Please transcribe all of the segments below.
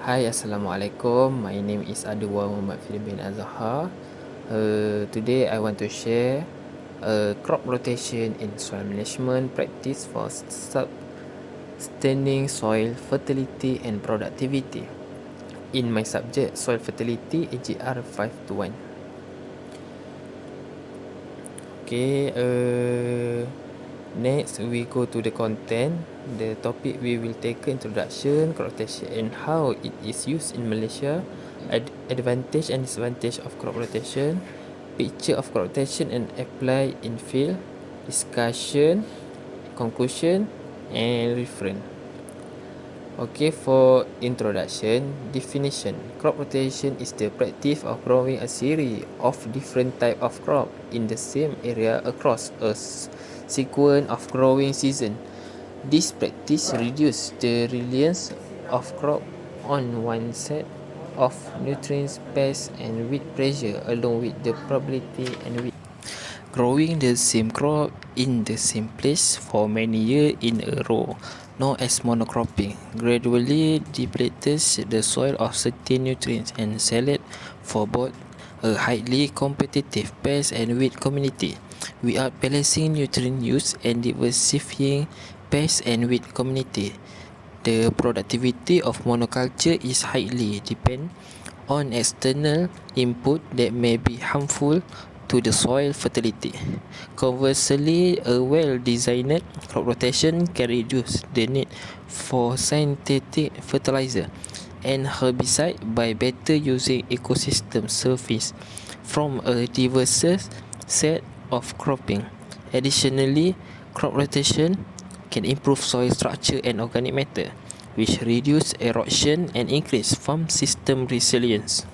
Hi, Assalamualaikum. My name is Adwa Muhammad Filim bin Azhar. Today I want to share crop rotation in soil management practice for sustaining soil fertility and productivity. In my subject, soil fertility, AGR 521. Okay, next we go to the content. The topic we will take introduction, crop rotation and how it is used in Malaysia, advantage and disadvantage of crop rotation, picture of crop rotation and apply in field, discussion, conclusion and reference. Okay, for introduction, definition. Crop rotation is the practice of growing a series of different type of crop in the same area across a sequence of growing season. This practice reduces the reliance of crop on one set of nutrients, pests and weed pressure along with the probability and weed. Growing the same crop in the same place for many years in a row, known as monocropping, gradually depletes the soil of certain nutrients and sell it for both a highly competitive pest and weed community. Without balancing nutrient use and diversifying pest and weed community, the productivity of monoculture is highly dependent on external input that may be harmful to the soil fertility. Conversely, a well-designed crop rotation can reduce the need for synthetic fertilizer and herbicide by better using ecosystem service from a diverse set of cropping. Additionally, crop rotation can improve soil structure and organic matter, which reduce erosion and increase farm system resilience.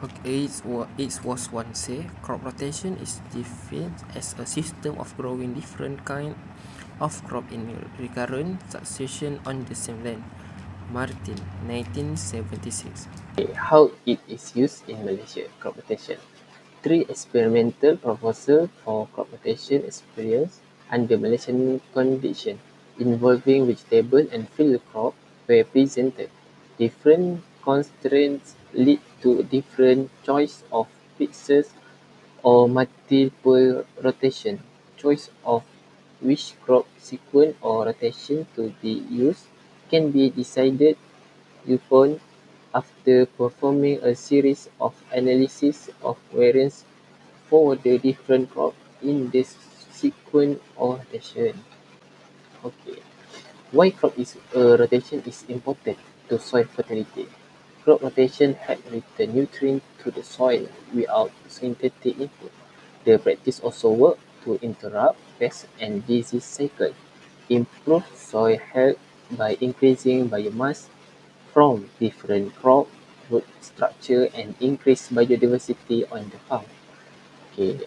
Okay, it was once said, crop rotation is defined as a system of growing different kind of crop in recurrent succession on the same land. Martin, 1976. Okay, how it is used in Malaysia, crop rotation. 3 experimental proposals for crop rotation experience under Malaysian conditions involving vegetable and field crop were presented. Different constraints lead to different choice of fixes or multiple rotation. Choice of which crop sequence or rotation to be used can be decided upon after performing a series of analysis of variance for the different crop in this sequence or rotation. Okay. Why crop rotation is important to soil fertility? Crop rotation helps return nutrients to the soil without synthetic input. The practice also works to interrupt pest and disease cycle, improve soil health by increasing biomass from different crop root structure and increase biodiversity on the farm. Okay,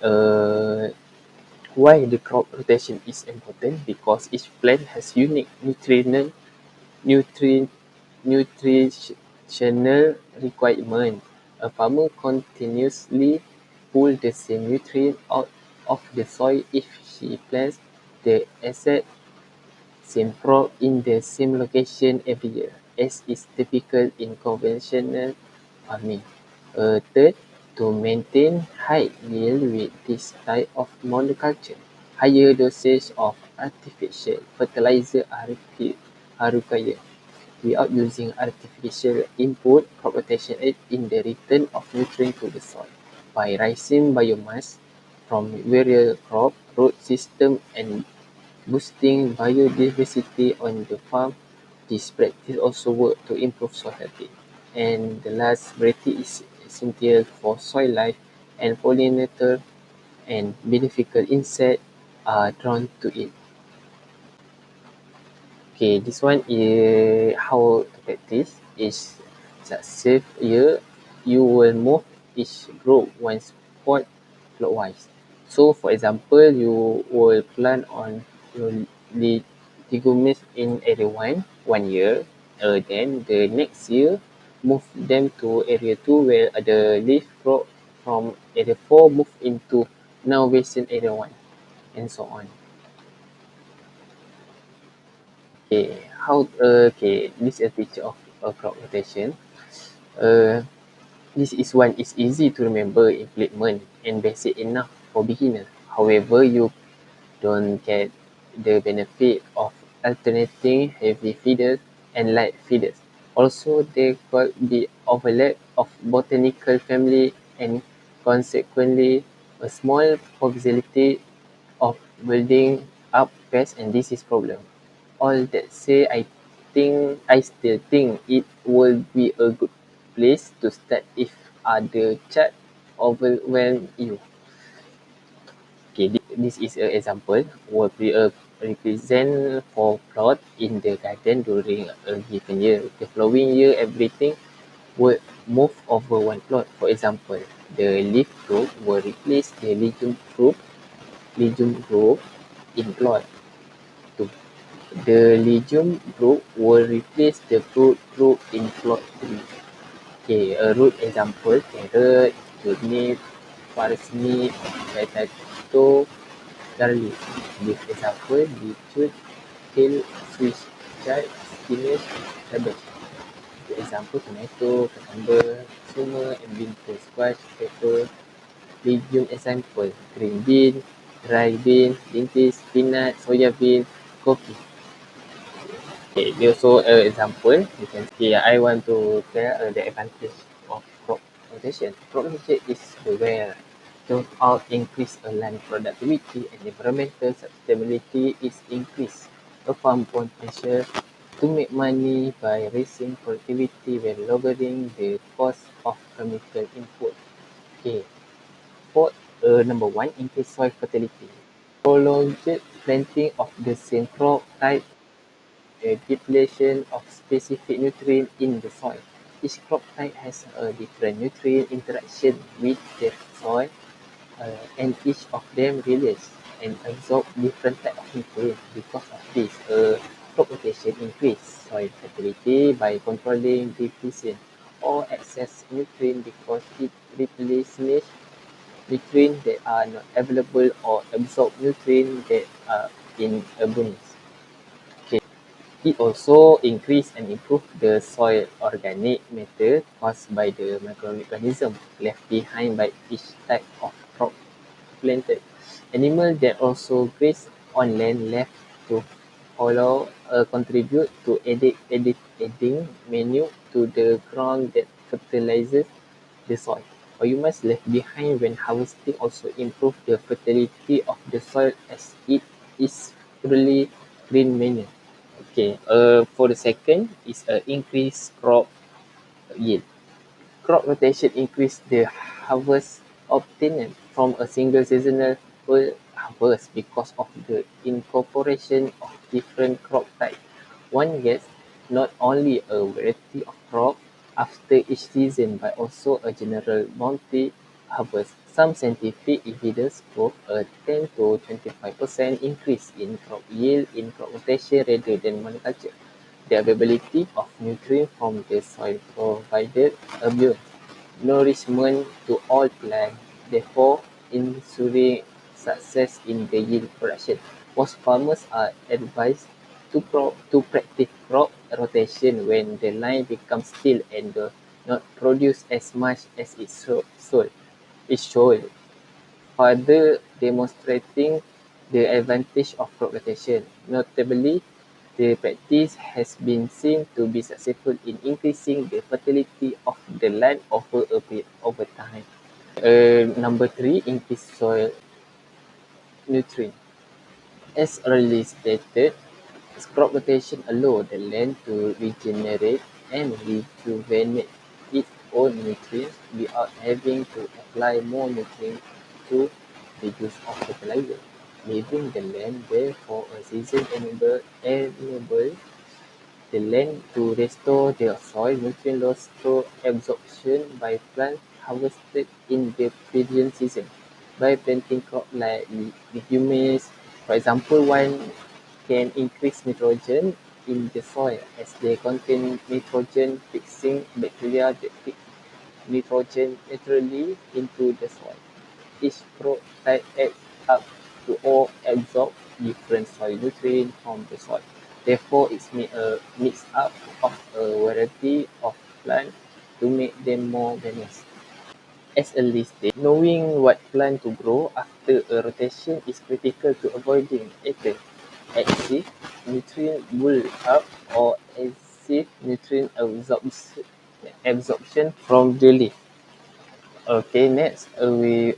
why the crop rotation is important? Because each plant has unique nutri- nutritional requirement. A farmer continuously pull the same nutrient out of the soil if she plants the exact same crop in the same location every year, as is typical in conventional farming. Third, to maintain high yield with this type of monoculture, higher dosage of artificial fertilizer are required. Without using artificial input, crop rotation aids in the return of nutrients to the soil by raising biomass from various crop root systems and boosting biodiversity on the farm. This practice also works to improve soil health. And the last variety is essential for soil life and pollinator and beneficial insects are drawn to it. Okay, this one is how to practice is successive year you will move each group one spot clockwise. So for example, you will plant on your legumes in area 1 year, then the next year move them to area 2 where the leaf crop from area 4 move into now basin area 1 and so on. Okay, this is a picture of crop rotation. Uh, this is one is easy to remember implement and basic enough for beginner. However, you don't get the benefit of alternating heavy feeders and light feeders. Also, there could be overlap of botanical family and consequently a small possibility of building up pests, and this is problem. All that say, I still think it will be a good place to start if other chat overwhelm you. Okay, this is an example will be a represent for plot in the garden during a given year. The following year, everything will move over one plot. For example, the leaf group will replace the legume group in plot 2. The legume group will replace the fruit group in plot 3. Okay, a root example: carrot, turnip, parsnip, potato, garlic. Leaf example: beetroot, kale, Swiss chard, spinach, cabbage. For example: tomato, cucumber, summer and winter squash, pepper. Legume example: green bean, dry bean, lentil, spinach, soya bean, coffee. Okay, they also example you can see. I want to tell the advantage of crop rotation. Crop rotation is the where throughout increase a land productivity and environmental sustainability is increased. A farm potential to make money by raising productivity when lowering the cost of chemical input. Okay, for number one, increase soil fertility. Prolonged planting of the same crop type depletion of specific nutrient in the soil. Each crop type has a different nutrient interaction with the soil, and each of them release and absorb different type of nutrient. Because of this, crop rotation increase soil fertility by controlling depletion or excess nutrient because it replenishes nutrients that are not available or absorb nutrients that are in abundance. Okay. It also increase and improve the soil organic matter caused by the microorganisms left behind by each type of crop planted. Animals that also graze on land left to follow contribute to adding manure to the ground that fertilizes the soil. Biomass left behind when harvesting also improve the fertility of the soil as it is purely green manure. Okay, for the second is increase crop yield. Crop rotation increase the harvest obtained from a single seasonal harvest because of the incorporation of different crop types. One gets not only a variety of crop after each season but also a general bounty harvest. Some scientific evidence prove a 10 to 25% increase in crop yield in crop rotation rather than monoculture. The availability of nutrients from the soil provided abundant nourishment to all plants, therefore ensuring success in the yield production. Most farmers are advised to practice crop rotation when the line becomes still and does not produce as much as it should, further demonstrating the advantage of crop rotation. Notably, the practice has been seen to be successful in increasing the fertility of the land over time. Number three, increase soil nutrient. As earlier stated, crop rotation allows the land to regenerate and rejuvenate its own nutrients without having to apply more nutrients to the use of fertilizer, leaving the land bare for a season enable the land to restore the soil nutrient loss through absorption by plants harvested in the previous season. By planting crops like legumes, for example, one can increase nitrogen in the soil as they contain nitrogen fixing bacteria that fix nitrogen naturally into the soil. Each crop type adds up to or absorb different soil nutrients from the soil. Therefore, it's made a mix up of a variety of plants to make them more balanced. As a listed, knowing what plant to grow after a rotation is critical to avoiding either excessive nutrient build-up or excessive nutrient absorption from the leaf. Okay, next we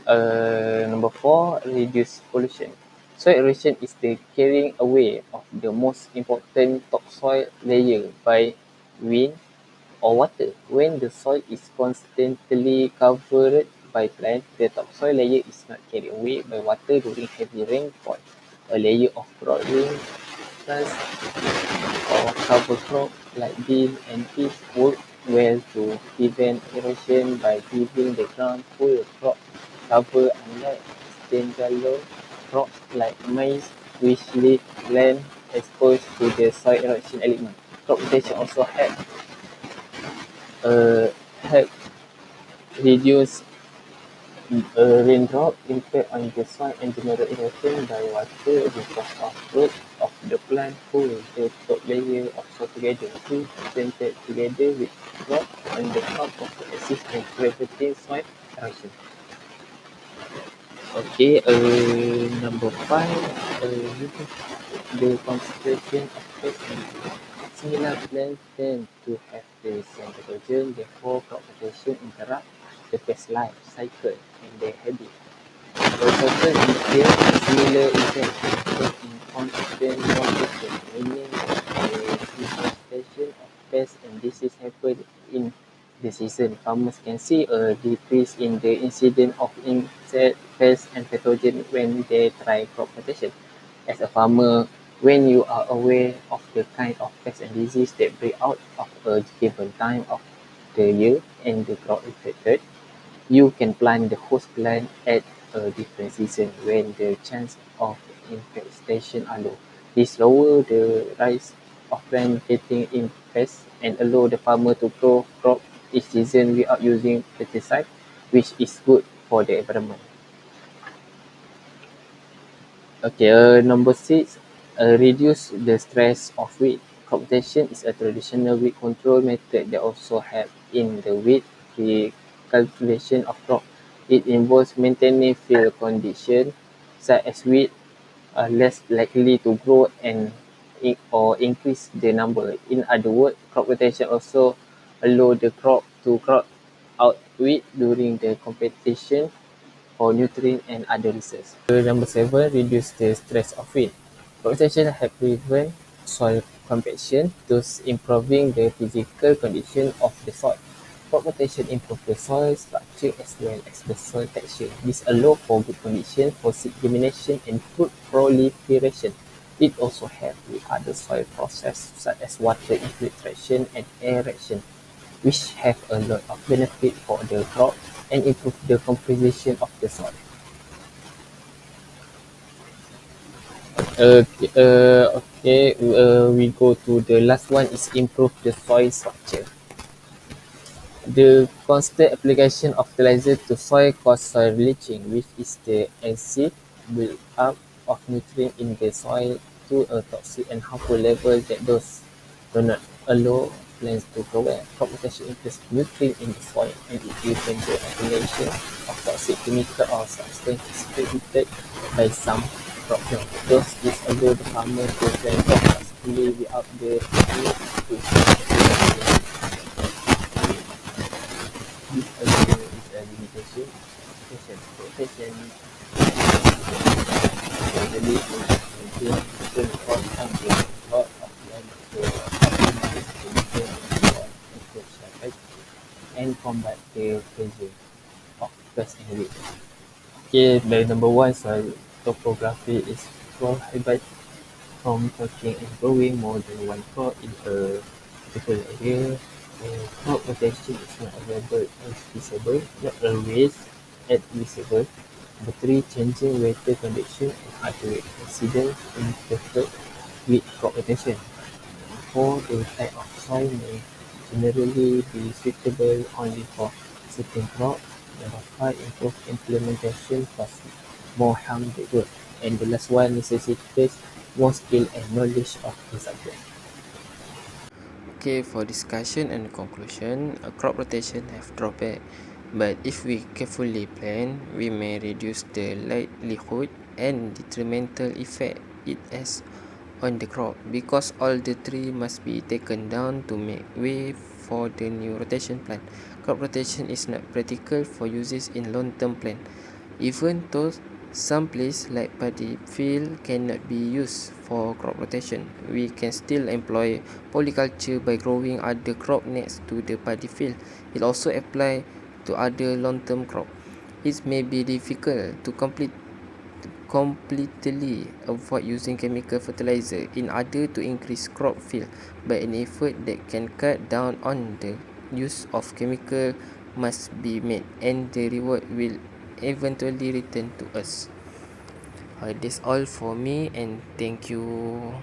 number 4, reduce pollution. Soil erosion is the carrying away of the most important topsoil layer by wind or water. When the soil is constantly covered by plants, the topsoil layer is not carried away by water during heavy rainfall. A layer of crawling plants or cover crop like bean and peas work well to prevent erosion by giving the ground full crop cover, unlike standalone crops like maize, which leave land exposed to the soil erosion element. Crop rotation also uh, help reduce raindrop impact on the soil and general erosion by water because of root of the plant pull the top layer of soil together. Two planted together with drop on the top of the assist and preventing soil erosion. Okay, number 5, the concentration of pests and disease. Similar plants tend to have the same pathogen, therefore crop rotation interrupt the pest life cycle and their habit. For example, in here, a similar effect occurs in constant rotation, meaning the infestation of pests and disease happen in the season. Farmers can see a decrease in the incidence of insect, pests, and pathogen when they try crop rotation. As a farmer, when you are aware of the kind of pests and disease that break out of a given time of the year and the crop affected, you can plant the host plant at a different season when the chance of infestation are low. This lower the risk of plant getting infested and allow the farmer to grow crop each season without using pesticide, which is good for the environment. Okay, number 6, reduce the stress of weed. Crop rotation is a traditional weed control method that also helps in the weed recalculation of crop. It involves maintaining field conditions such as weeds are less likely to grow and or increase the number. In other words, crop rotation also allow the crop to crop out weed during the competition for nutrient and other resources. Number 7, reduce the stress of wind. Crop rotation help prevent soil compaction, thus improving the physical condition of the soil. Crop rotation improves the soil structure as well as the soil texture. This allows for good conditions for seed germination and fruit proliferation. It also helps with other soil processes such as water infiltration and aeration, which have a lot of benefit for the crop and improve the composition of the soil. We go to the last one is improve the soil structure. The constant application of fertilizer to soil causes soil leaching, which is the acid build-up of nutrients in the soil to a toxic and harmful level that does not allow plants to grow well. Crop rotation increases nutrients in the soil and it prevents the accumulation of toxic chemical or substances created by some crop plant. Thus, this allows the farmer to plant crops successfully without the need to this also is a limitation protection generally maintain different cost and a lot of land to optimize the return on infrastructure and combat the pressure of pest and weed. Okay, the number 1 soil topography is prohibited from touching and growing more than one crop in a particular area. Crop rotation is not available as feasible, not always advisable. Number 3, changing weather conditions and other incidents interfere with crop rotation. Number 4, the type of soil may generally be suitable only for certain crops. Number 5, improved implementation causes more harm than good. And the last one, necessitates more skill and knowledge of the subject. Okay, for discussion and conclusion, a crop rotation have drawback, but if we carefully plan, we may reduce the likelihood and detrimental effect it has on the crop, because all the tree must be taken down to make way for the new rotation plan. Crop rotation is not practical for uses in long-term plan, even though some places like paddy field cannot be used for crop rotation. We can still employ polyculture by growing other crop next to the paddy field. It also applies to other long-term crop. It may be difficult to completely avoid using chemical fertilizer in order to increase crop yield, but an effort that can cut down on the use of chemical must be made, and the reward will eventually return to us. That's all for me, and thank you.